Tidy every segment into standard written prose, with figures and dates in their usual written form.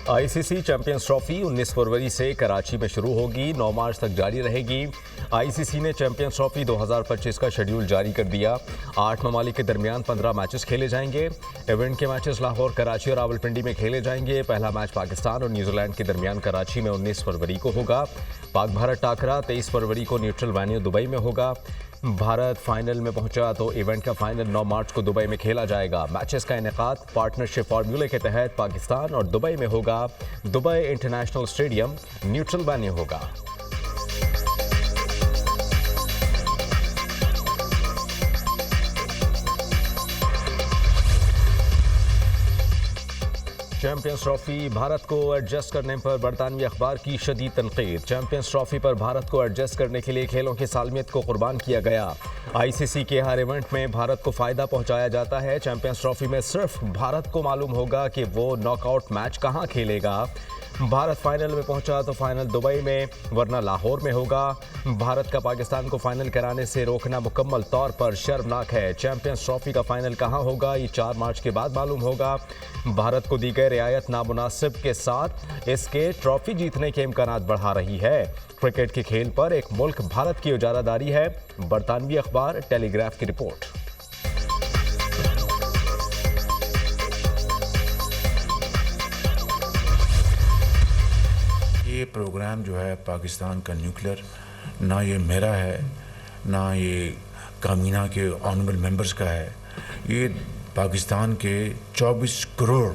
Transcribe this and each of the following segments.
ICC champions trophy 19 फरवरी से कराची में शुरू होगी, 9 मार्च तक जारी रहेगी। आईसीसी ने चैंपियंस ट्रॉफी 2025 का शेड्यूल जारी कर दिया। 8 ममालिक के दरमियान 15 मैचेस खेले जाएंगे। इवेंट के मैचेस लाहौर, कराची और रावलपिंडी में खेले जाएंगे। पहला मैच पाकिस्तान और न्यूजीलैंड के दरमियान कराची में 19 फरवरी को होगा। पाक भारत टाकरा 23 फरवरी को न्यूट्रल वेन्यू दुबई में होगा। भारत फाइनल में पहुंचा तो इवेंट का फाइनल 9 मार्च को दुबई में खेला जाएगा। मैचेस का इनेकाद पार्टनरशिप फार्मूले के तहत पाकिस्तान और दुबई में होगा। Dubai international stadium neutral venue होगा। चैंपियंस ट्रॉफी भारत को एडजस्ट करने पर बरतानवी अखबार की शदीद तनकीद। चैंपियंस ट्रॉफी पर भारत को एडजस्ट करने के लिए खेलों की सालमियत को कुर्बान किया गया। आईसीसी के हर इवेंट में भारत को फायदा पहुंचाया जाता है। चैंपियंस ट्रॉफी में सिर्फ भारत को मालूम होगा कि वो नॉकआउट मैच कहां खेलेगा। भारत फाइनल में पहुंचा तो फाइनल दुबई में वरना लाहौर में होगा। भारत का पाकिस्तान को फाइनल कराने से रोकना मुकम्मल तौर पर शर्मनाक है। चैंपियंस ट्रॉफी का फाइनल कहां होगा ये 4 मार्च के बाद मालूम होगा। भारत को दी गई रियायत नामुनासिब के साथ इसके ट्रॉफी जीतने के इम्कानात बढ़ा रही है। क्रिकेट के खेल पर एक मुल्क भारत की उजारादारी है। बरतानवी अखबार टेलीग्राफ की रिपोर्ट। ये प्रोग्राम जो है पाकिस्तान का न्यूक्लियर, ना ये मेरा है ना ये कामीना के ऑनरेबल मेंबर्स का है। ये पाकिस्तान के 24 करोड़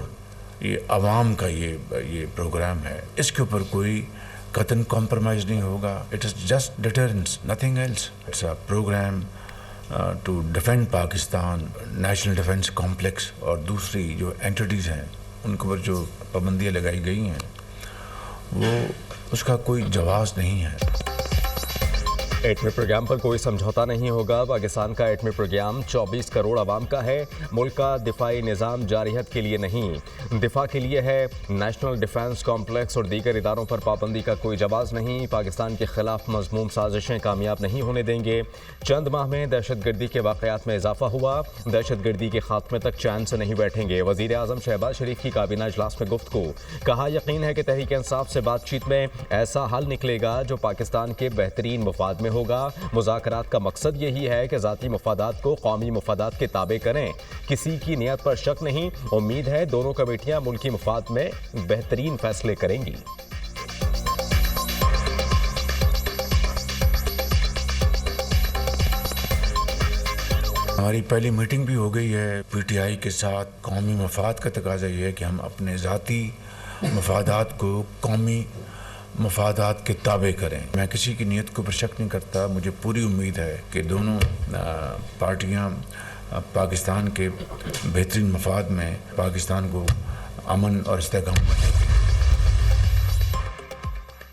ये अवाम का ये प्रोग्राम है। इसके ऊपर कोई कतन कॉम्प्रोमाइज़ नहीं होगा। It is just deterrence, nothing else. It's a program to defend Pakistan, national defence complex और दूसरी जो एंटिटीज़ हैं उनके ऊपर जो पाबंदियाँ लगाई गई हैं वो उसका कोई जवाब नहीं है। एटमी प्रोग्राम पर कोई समझौता नहीं होगा। पाकिस्तान का एटमी प्रोग्राम 24 करोड़ आवाम का है। मुल्क का दिफाई निज़ाम जारियत के लिए नहीं, दिफा के लिए है। नेशनल डिफेंस कॉम्प्लेक्स और दीगर इदारों पर पाबंदी का कोई जवाब नहीं। पाकिस्तान के खिलाफ मज़मूम साजिशें कामयाब नहीं होने देंगे। चंद माह में दहशतगर्दी के वाक़यात में इजाफा हुआ। दहशतगर्दी के खात्मे तक चैन से नहीं बैठेंगे। वज़ीर आज़म शहबाज शरीफ की काबीना इजलास में गुफ्तगू, कहा यकीन है कि तहरीक इंसाफ से बातचीत में ऐसा हल निकलेगा जो पाकिस्तान के बेहतरीन मुफाद में होगा। मुज़ाकरात का मकसद यही है कि ज़ाती मुफादात को कौमी मुफादात के ताबे करें। किसी की नियत पर शक नहीं। उम्मीद है दोनों कमेटियां मुल्की मुफाद में बेहतरीन फैसले करेंगी। हमारी पहली मीटिंग भी हो गई है पीटीआई के साथ। कौमी मफाद का तकाजा ये है कि हम अपने ज़ाती मफादात को कौमी मफादात के ताबे करें। मैं किसी की नीयत के ऊपर शक नहीं करता। मुझे पूरी उम्मीद है कि दोनों पार्टियां पाकिस्तान के बेहतरीन मफाद में पाकिस्तान को अमन और इस्तेहकाम देंगे।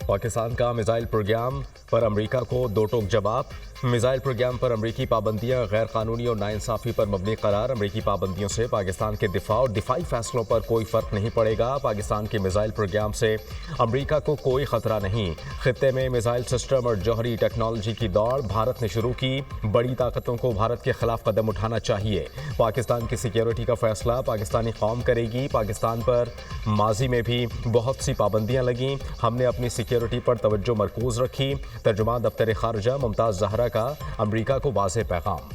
पाकिस्तान का मिसाइल प्रोग्राम पर अमेरिका को दो टोक जवाब। मिसाइल प्रोग्राम पर अमेरिकी पाबंदियां गैर कानूनी और नाइंसाफ़ी पर मबनी करार। अमेरिकी पाबंदियों से पाकिस्तान के दिफा और दिफाई फैसलों पर कोई फ़र्क नहीं पड़ेगा। पाकिस्तान के मिसाइल प्रोग्राम से अमेरिका को कोई ख़तरा नहीं। खित्ते में मिसाइल सिस्टम और जौहरी टेक्नोलॉजी की दौड़ भारत ने शुरू की। बड़ी ताकतों को भारत के खिलाफ कदम उठाना चाहिए। पाकिस्तान की सिक्योरिटी का फैसला पाकिस्तानी कौम करेगी। पाकिस्तान पर माजी में भी बहुत सी पाबंदियाँ लगीं। हमने अपनी सिक्योरिटी पर तवज्जो मरकूज़ रखी। तर्जुमान दफ्तर खारजा मुमताज़ ज़हरा का अमेरिका को वाज़ेह पैगाम।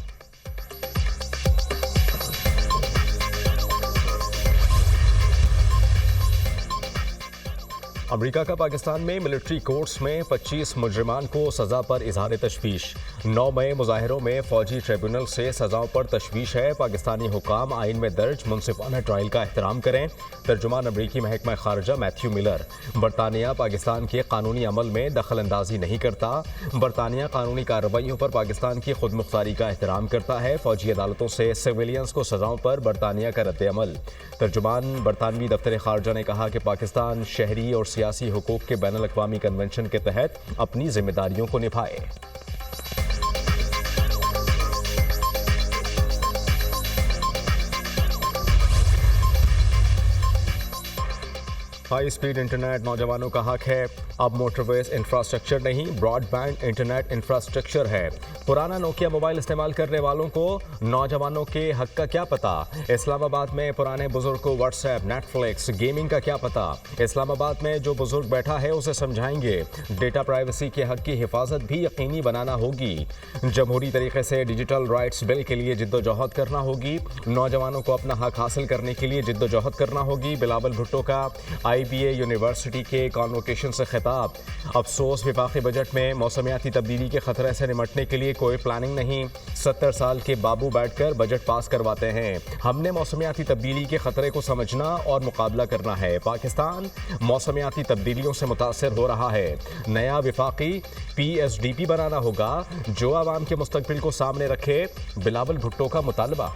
अमेरिका का पाकिस्तान में मिलिट्री कोर्ट्स में 25 मुजरिमान को सज़ा पर इजहार तशवीश। 9 मई मुजाहिरों में फौजी ट्रिब्यूनल से सज़ाओं पर तशवीश है। पाकिस्तानी हुकाम आइन में दर्ज मुनसिफाना ट्रायल का एहतराम करें। तर्जुमान अमरीकी महकमा खारजा मैथ्यू मिलर, बरतानिया पाकिस्तान के कानूनी अमल में दखल अंदाजी नहीं करता। बरतानिया कानूनी कार्रवाइयों पर पाकिस्तान की खुद मुख्तारी का एहतराम करता है। फौजी अदालतों से सिविलियंस को सज़ाओं पर बरतानिया का रद्द अमल। तर्जुमान बरतानवी दफ्तर खारजा ने कहा कि पाकिस्तान शहरी और सियासी हुकूक के बैनुल अक़वामी कन्वेंशन के तहत अपनी जिम्मेदारियों को निभाए। हाई स्पीड इंटरनेट नौजवानों का हक है। अब मोटरवेज इंफ्रास्ट्रक्चर नहीं, ब्रॉडबैंड इंटरनेट इंफ्रास्ट्रक्चर है। पुराना नोकिया मोबाइल इस्तेमाल करने वालों को नौजवानों के हक का क्या पता। इस्लामाबाद में पुराने बुजुर्ग को व्हाट्सएप, नेटफ्लिक्स, गेमिंग का क्या पता। इस्लामाबाद में जो बुजुर्ग बैठा है उसे समझाएंगे। डेटा प्राइवेसी के हक की हिफाजत भी यकीनी बनाना होगी। जमहूरी तरीके से डिजिटल राइट्स बिल के लिए जिद्दोजहद करना होगी। नौजवानों को अपना हक हासिल करने के लिए जिद्दोजहद करना होगी। बिलावल भुट्टो का IBA यूनिवर्सिटी के कॉन्वोकेशन से खिताब। अफसोस, विफाकी बजट में मौसमियाती तब्दीली के खतरे से निपटने के लिए कोई प्लानिंग नहीं। 70 साल के बाबू बैठकर बजट पास करवाते हैं। हमने मौसमियाती तब्दीली के खतरे को समझना और मुकाबला करना है। पाकिस्तान मौसमियाती तब्दीलियों से मुतासर हो रहा है। नया विफाकी PSDP बनाना होगा जो आवाम के मुस्तकबिल को सामने रखे। बिलावल भुट्टो का मुतालबा।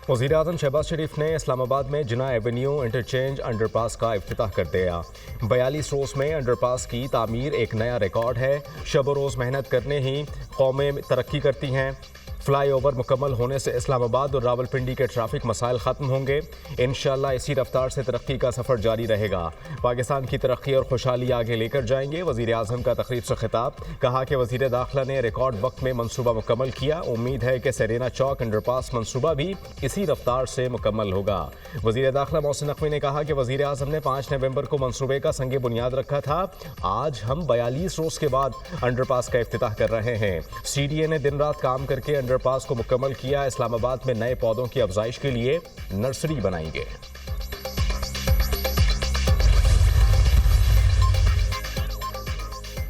वज़ीर-ए-आज़म शहबाज शरीफ ने इस्लामाबाद में जिना एवेन्यू इंटरचेंज अंडरपास का इफ्तिताह कर दिया। 42 रोज़ में अंडरपास की तामीर एक नया रिकॉर्ड है। शब रोज़ मेहनत करने ही कौमें तरक्की करती हैं। फ्लाईओवर मुकम्मल होने से इस्लामाबाद और रावलपिंडी के ट्रैफिक मसाइल ख़त्म होंगे। इंशाअल्लाह इसी रफ्तार से तरक्की का सफ़र जारी रहेगा। पाकिस्तान की तरक्की और खुशहाली आगे लेकर जाएंगे। वज़ीर-ए-आज़म का तकरीब से खिताब। कहा कि वज़ीर दाखिला ने रिकॉर्ड वक्त में मनसूबा मुकम्मल किया। उम्मीद है कि सेरेना चौक अंडरपास मनसूबा भी इसी रफ्तार से मुकम्मल होगा। वज़ीर दाखिला मोहसिन नकवी ने कहा कि वज़ीर-ए-आज़म ने 5 नवंबर को मनसूबे का संगे बुनियाद रखा था। आज हम 42 रोज़ के बाद अंडरपास का इफ्तिताह कर रहे हैं। CDA ने दिन रात काम करके अंडरपास को मुकम्मल किया। इस्लामाबाद में नए पौधों की अफजाइश के लिए नर्सरी बनाएंगे।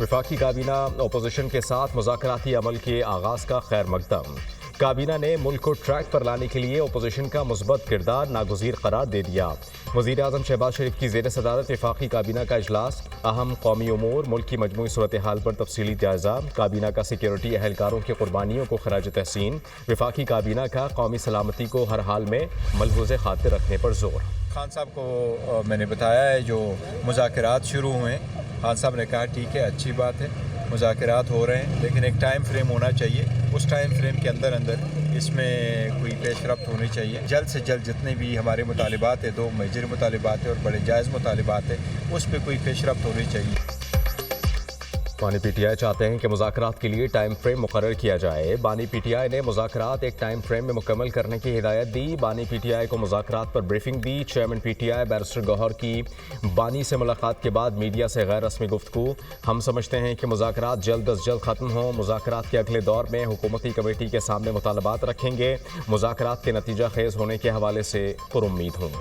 वफाकी काबीना अपोजिशन के साथ मुज़ाकराती अमल के आगाज़ का खैर मकदम। काबीना ने मुल्क को ट्रैक पर लाने के लिए अपोजिशन का मुस्बत किरदार नागुज़ीर करार दे दिया। वज़ीर-ए-आज़म शहबाज शरीफ की ज़ेर सदारत वफाकी काबीना का इजलास। अहम कौमी उमूर, मुल्क की मजमूई सूरत हाल पर तफसीली जायज़ा। काबीना का सिक्योरिटी एहलकारों की कुर्बानियों को खराज तहसीन। वफाकी काबीना का कौमी सलामती को हर हाल में मलहूज़ खातिर रखने पर जोर। खान साहब को मैंने बताया है जो मुज़ाकरात शुरू हुए। खान साहब ने कहा ठीक है, अच्छी बात है, मुज़ाकरात हो रहे हैं, लेकिन एक टाइम फ्रेम होना चाहिए। उस टाइम फ्रेम के अंदर इसमें कोई पेशरफ्त होनी चाहिए। जल्द से जल्द जितने भी हमारे मुतालिबात हैं, 2 मेजर मुतालिबात हैं और बड़े जायज़ मुतालिबात हैं, उस पर कोई पेशरफ्त होनी चाहिए। बानी PTI चाहते हैं कि मुज़ाकरात के लिए टाइम फ्रेम मुकर्रर किया जाए। बानी PTI ने मुज़ाकरात एक टाइम फ्रेम में मुकम्मल करने की हिदायत दी। बानी PTI को मुज़ाकरात पर ब्रीफिंग दी। चेयरमैन PTI बैरिस्टर गौहर की बानी से मुलाकात के बाद मीडिया से गैर रस्मी गुफ्तगू। हम समझते हैं कि मुज़ाकरात जल्द अज जल्द ख़त्म हों। मुज़ाकरात के अगले दौर में हुकूमती कमेटी के सामने मुतालबात रखेंगे। मुज़ाकरात के नतीजा खेज़ होने के हवाले से पुरुम्मीद हूँ।